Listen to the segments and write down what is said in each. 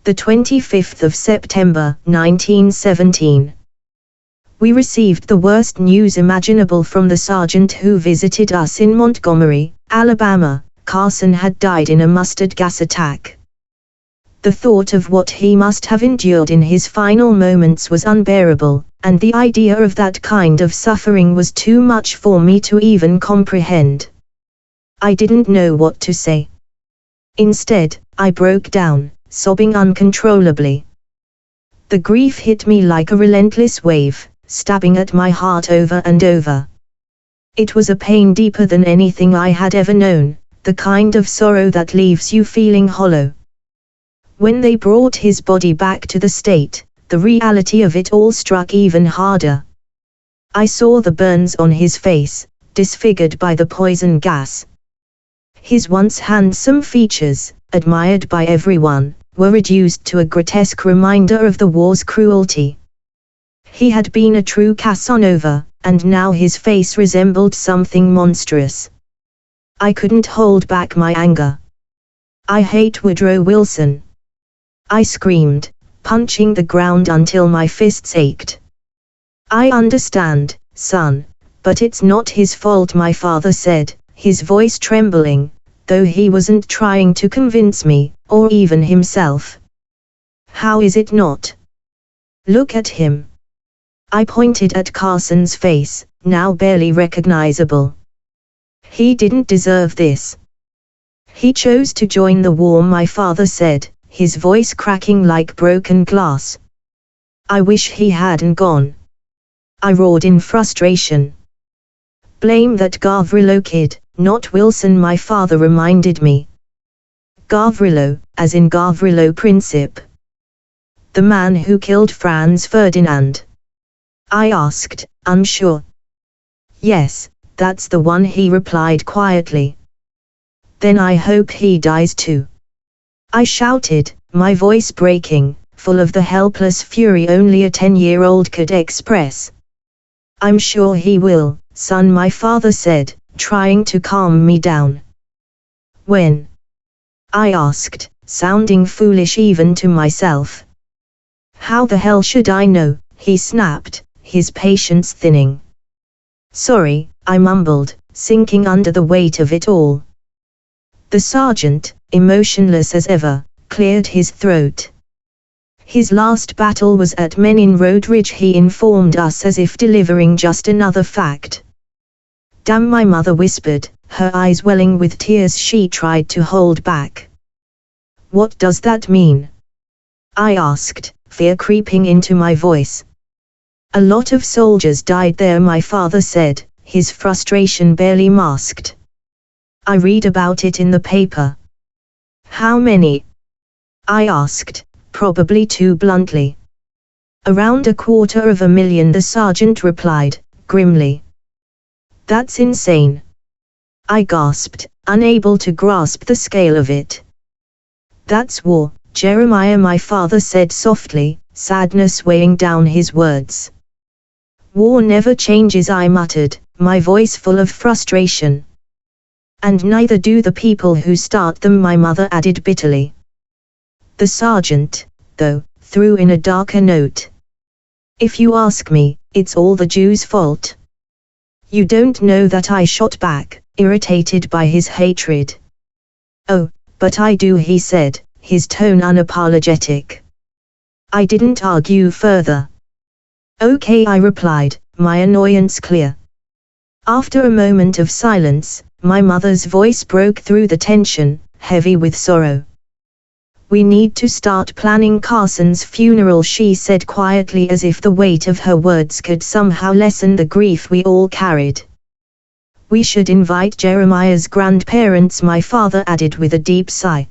the 25th of September, 1917. We received the worst news imaginable from the sergeant who visited us in Montgomery, Alabama. Carson had died in a mustard gas attack. The thought of what he must have endured in his final moments was unbearable, and the idea of that kind of suffering was too much for me to even comprehend. I didn't know what to say. Instead, I broke down, sobbing uncontrollably. The grief hit me like a relentless wave, stabbing at my heart over and over. It was a pain deeper than anything I had ever known, the kind of sorrow that leaves you feeling hollow. When they brought his body back to the state, the reality of it all struck even harder. I saw the burns on his face, disfigured by the poison gas. His once handsome features, admired by everyone, were reduced to a grotesque reminder of the war's cruelty. He had been a true Casanova, and now his face resembled something monstrous. I couldn't hold back my anger. "I hate Woodrow Wilson!" I screamed, punching the ground until my fists ached. "I understand, son, but it's not his fault," my father said, his voice trembling, though he wasn't trying to convince me, or even himself. "How is it not? Look at him." I pointed at Carson's face, now barely recognizable. "He didn't deserve this. He chose to join the war," my father said, his voice cracking like broken glass. "I wish he hadn't gone," I roared in frustration. "Blame that Gavrilo kid, not Wilson," my father reminded me. "Gavrilo, as in Gavrilo Princip. The man who killed Franz Ferdinand?" I asked, unsure. "Yes, that's the one," he replied quietly. "Then I hope he dies too," I shouted, my voice breaking, full of the helpless fury only a 10-year-old could express. "I'm sure he will, son," my father said, trying to calm me down. "When?" I asked, sounding foolish even to myself. "How the hell should I know?" he snapped, his patience thinning. "Sorry," I mumbled, sinking under the weight of it all. The sergeant, emotionless as ever, cleared his throat. "His last battle was at Menin Road Ridge," he informed us as if delivering just another fact. "Damn," my mother whispered, her eyes welling with tears she tried to hold back. "What does that mean?" I asked, fear creeping into my voice. "A lot of soldiers died there," my father said, his frustration barely masked. "I read about it in the paper." "How many?" I asked, probably too bluntly. "Around 250,000, the sergeant replied, grimly. "That's insane." I gasped, unable to grasp the scale of it. "That's war, Jeremiah," my father said softly, sadness weighing down his words. "War never changes," I muttered, my voice full of frustration. "And neither do the people who start them," my mother added bitterly. The sergeant, though, threw in a darker note. "If you ask me, it's all the Jews' fault." "You don't know that," I shot back, irritated by his hatred. "Oh, but I do," he said, his tone unapologetic. I didn't argue further. "Okay," I replied, my annoyance clear. After a moment of silence, my mother's voice broke through the tension, heavy with sorrow. "We need to start planning Carson's funeral," she said quietly, as if the weight of her words could somehow lessen the grief we all carried. "We should invite Jeremiah's grandparents," my father added with a deep sigh.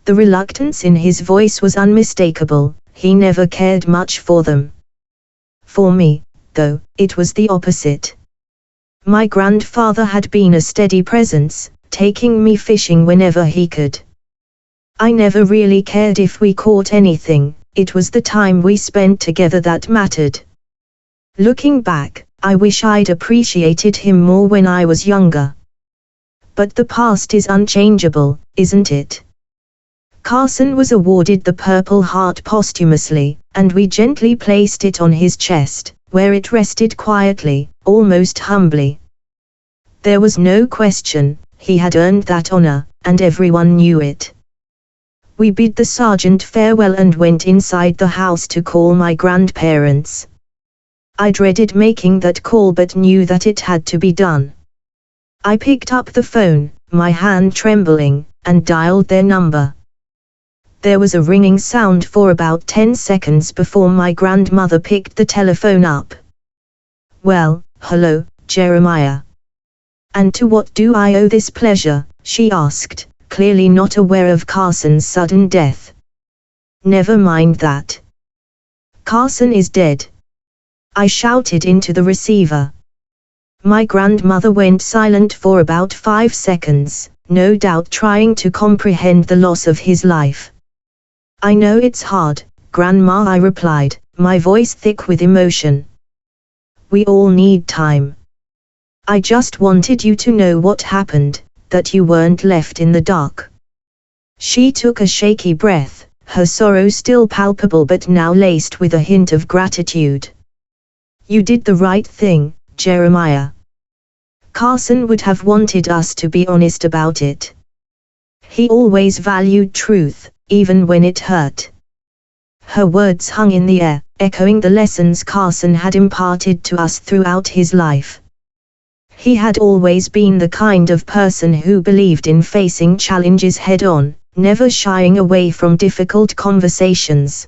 The reluctance in his voice was unmistakable, he never cared much for them. For me, though, it was the opposite. My grandfather had been a steady presence, taking me fishing whenever he could. I never really cared if we caught anything, it was the time we spent together that mattered. Looking back, I wish I'd appreciated him more when I was younger. But the past is unchangeable, isn't it? Carson was awarded the Purple Heart posthumously, and we gently placed it on his chest, where it rested quietly, almost humbly. There was no question, he had earned that honor, and everyone knew it. We bid the sergeant farewell and went inside the house to call my grandparents. I dreaded making that call but knew that it had to be done. I picked up the phone, my hand trembling, and dialed their number. There was a ringing sound for about 10 seconds before my grandmother picked the telephone up. "Well, hello, Jeremiah. And to what do I owe this pleasure?" she asked, clearly not aware of Carson's sudden death. "Never mind that. Carson is dead," I shouted into the receiver. My grandmother went silent for about 5 seconds, no doubt trying to comprehend the loss of his life. "I know it's hard, Grandma," I replied, my voice thick with emotion. "We all need time. I just wanted you to know what happened, that you weren't left in the dark." She took a shaky breath, her sorrow still palpable but now laced with a hint of gratitude. "You did the right thing, Jeremiah. Carson would have wanted us to be honest about it. He always valued truth, even when it hurt." Her words hung in the air, echoing the lessons Carson had imparted to us throughout his life. He had always been the kind of person who believed in facing challenges head-on, never shying away from difficult conversations.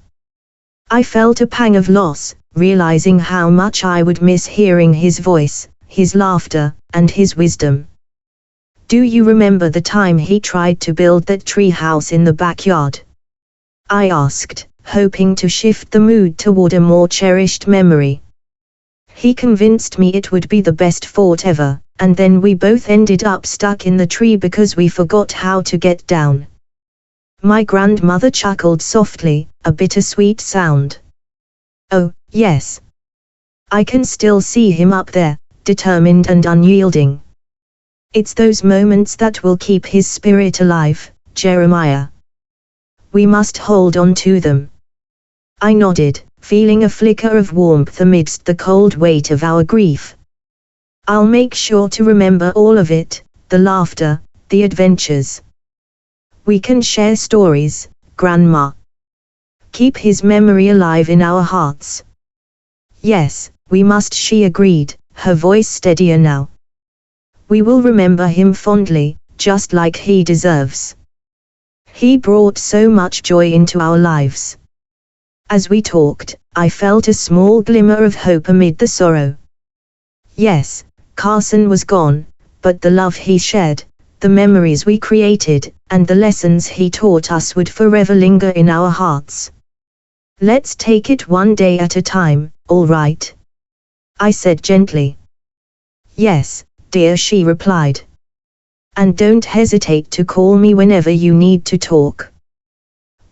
I felt a pang of loss, realizing how much I would miss hearing his voice, his laughter, and his wisdom. "Do you remember the time he tried to build that tree house in the backyard?" I asked, hoping to shift the mood toward a more cherished memory. "He convinced me it would be the best fort ever, and then we both ended up stuck in the tree because we forgot how to get down." My grandmother chuckled softly, a bittersweet sound. "Oh, yes. I can still see him up there, determined and unyielding. It's those moments that will keep his spirit alive, Jeremiah. We must hold on to them." I nodded, feeling a flicker of warmth amidst the cold weight of our grief. "I'll make sure to remember all of it, the laughter, the adventures. We can share stories, Grandma. Keep his memory alive in our hearts." "Yes, we must," she agreed, her voice steadier now. "We will remember him fondly, just like he deserves. He brought so much joy into our lives." As we talked, I felt a small glimmer of hope amid the sorrow. Yes, Carson was gone, but the love he shared, the memories we created, and the lessons he taught us would forever linger in our hearts. "Let's take it one day at a time, all right?" I said gently. "Yes, dear," she replied. "And don't hesitate to call me whenever you need to talk.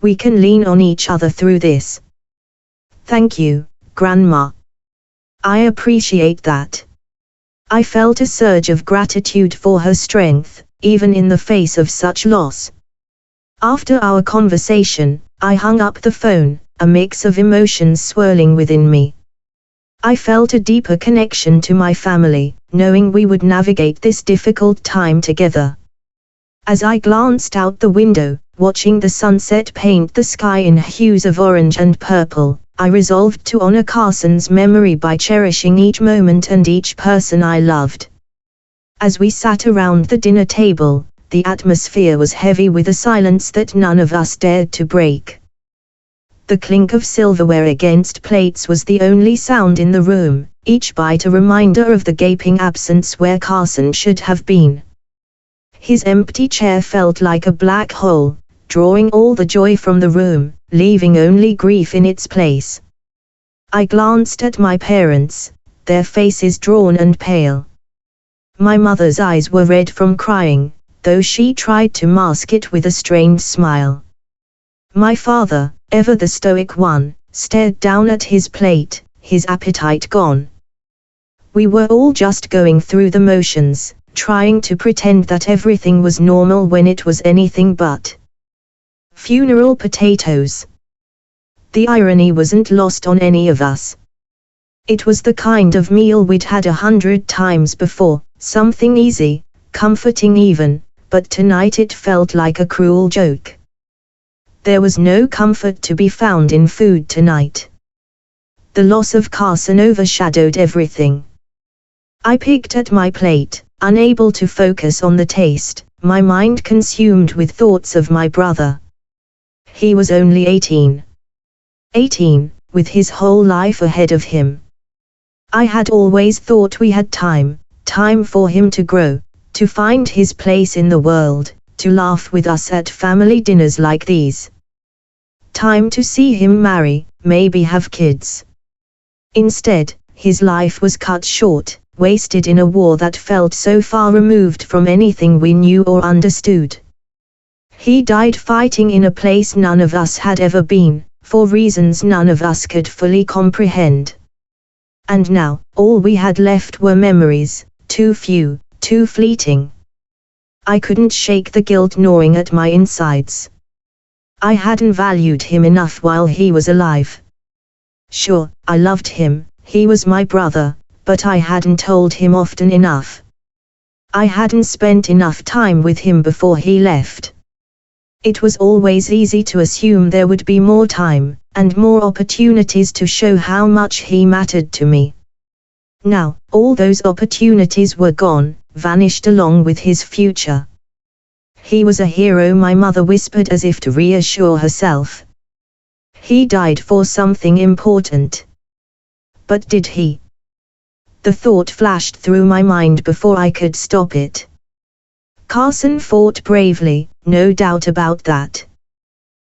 We can lean on each other through this." "Thank you, Grandma. I appreciate that." I felt a surge of gratitude for her strength, even in the face of such loss. After our conversation, I hung up the phone, a mix of emotions swirling within me. I felt a deeper connection to my family, knowing we would navigate this difficult time together. As I glanced out the window, watching the sunset paint the sky in hues of orange and purple, I resolved to honor Carson's memory by cherishing each moment and each person I loved. As we sat around the dinner table, the atmosphere was heavy with a silence that none of us dared to break. The clink of silverware against plates was the only sound in the room, each bite a reminder of the gaping absence where Carson should have been. His empty chair felt like a black hole, drawing all the joy from the room, leaving only grief in its place. I glanced at my parents, their faces drawn and pale. My mother's eyes were red from crying, though she tried to mask it with a strained smile. My father, ever the stoic one, stared down at his plate, his appetite gone. We were all just going through the motions, trying to pretend that everything was normal when it was anything but. funeral potatoes. The irony wasn't lost on any of us. It was the kind of meal we'd had 100 times before, something easy, comforting even, but tonight it felt like a cruel joke. There was no comfort to be found in food tonight. The loss of Carson overshadowed everything. I picked at my plate, unable to focus on the taste, my mind consumed with thoughts of my brother. He was only 18. 18, with his whole life ahead of him. I had always thought we had time for him to grow, to find his place in the world, to laugh with us at family dinners like these. Time to see him marry, maybe have kids. Instead, his life was cut short, wasted in a war that felt so far removed from anything we knew or understood. He died fighting in a place none of us had ever been, for reasons none of us could fully comprehend. And now, all we had left were memories, too few, too fleeting. I couldn't shake the guilt gnawing at my insides. I hadn't valued him enough while he was alive. Sure, I loved him, he was my brother, but I hadn't told him often enough. I hadn't spent enough time with him before he left. It was always easy to assume there would be more time, and more opportunities to show how much he mattered to me. Now, all those opportunities were gone, vanished along with his future. He was a hero, my mother whispered as if to reassure herself. He died for something important. But did he? The thought flashed through my mind before I could stop it. Carson fought bravely, no doubt about that.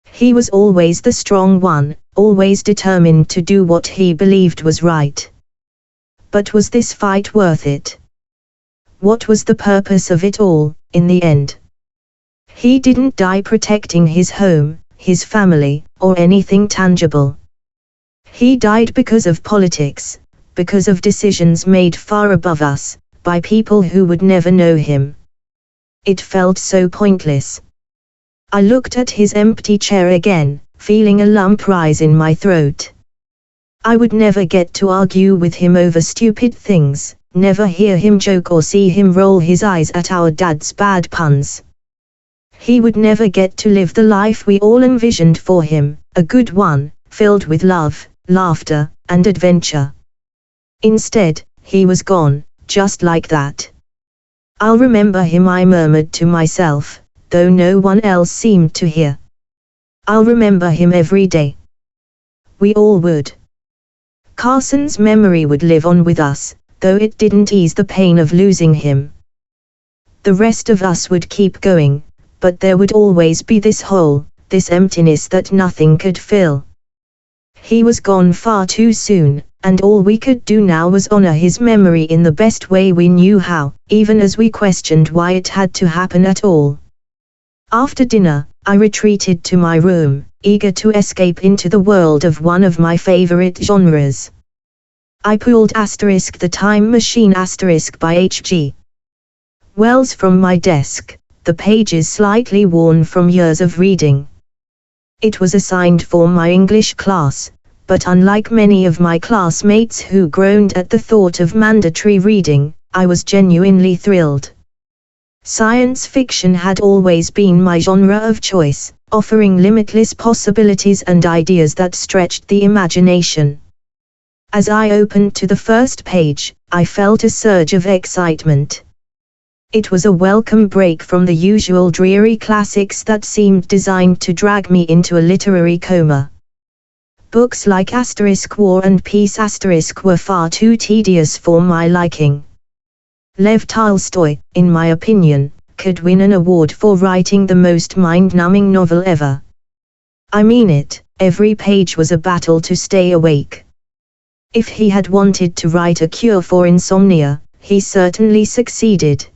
He was always the strong one, always determined to do what he believed was right. But was this fight worth it? What was the purpose of it all, in the end? He didn't die protecting his home, his family, or anything tangible. He died because of politics, because of decisions made far above us, by people who would never know him. It felt so pointless. I looked at his empty chair again, feeling a lump rise in my throat. I would never get to argue with him over stupid things, never hear him joke or see him roll his eyes at our dad's bad puns. He would never get to live the life we all envisioned for him, a good one, filled with love, laughter, and adventure. Instead, he was gone, just like that. I'll remember him, I murmured to myself, though no one else seemed to hear. I'll remember him every day. We all would. Carson's memory would live on with us, though it didn't ease the pain of losing him. The rest of us would keep going, but there would always be this hole, this emptiness that nothing could fill. He was gone far too soon, and all we could do now was honor his memory in the best way we knew how, even as we questioned why it had to happen at all. After dinner, I retreated to my room, eager to escape into the world of one of my favorite genres. I pulled *The Time Machine* by H.G. Wells from my desk, the pages slightly worn from years of reading. It was assigned for my English class, but unlike many of my classmates who groaned at the thought of mandatory reading, I was genuinely thrilled. Science fiction had always been my genre of choice, offering limitless possibilities and ideas that stretched the imagination. As I opened to the first page, I felt a surge of excitement. It was a welcome break from the usual dreary classics that seemed designed to drag me into a literary coma. Books like *War and Peace* were far too tedious for my liking. Lev Tolstoy, in my opinion, could win an award for writing the most mind-numbing novel ever. I mean it, every page was a battle to stay awake. If he had wanted to write a cure for insomnia, he certainly succeeded.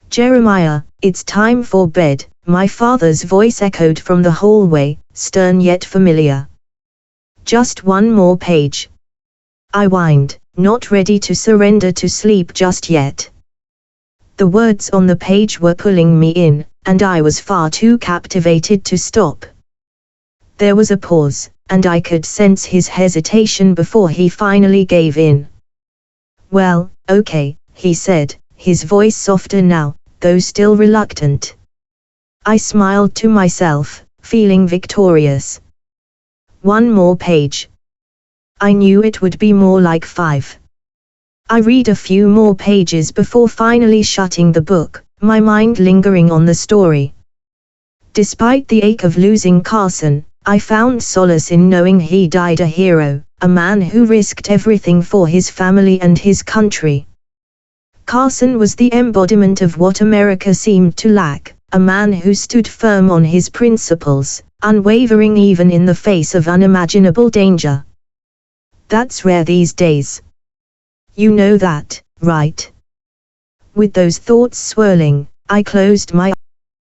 "Jeremiah, it's time for bed," my father's voice echoed from the hallway, stern yet familiar. "Just one more page," I whined, not ready to surrender to sleep just yet. The words on the page were pulling me in, and I was far too captivated to stop. There was a pause, and I could sense his hesitation before he finally gave in. "Well, okay," he said, his voice softer now, though still reluctant. I smiled to myself, feeling victorious. One more page. I knew it would be more like 5. I read a few more pages before finally shutting the book, my mind lingering on the story. Despite the ache of losing Carson, I found solace in knowing he died a hero, a man who risked everything for his family and his country. Carson was the embodiment of what America seemed to lack, a man who stood firm on his principles, unwavering even in the face of unimaginable danger. That's rare these days. You know that, right? With those thoughts swirling, I closed my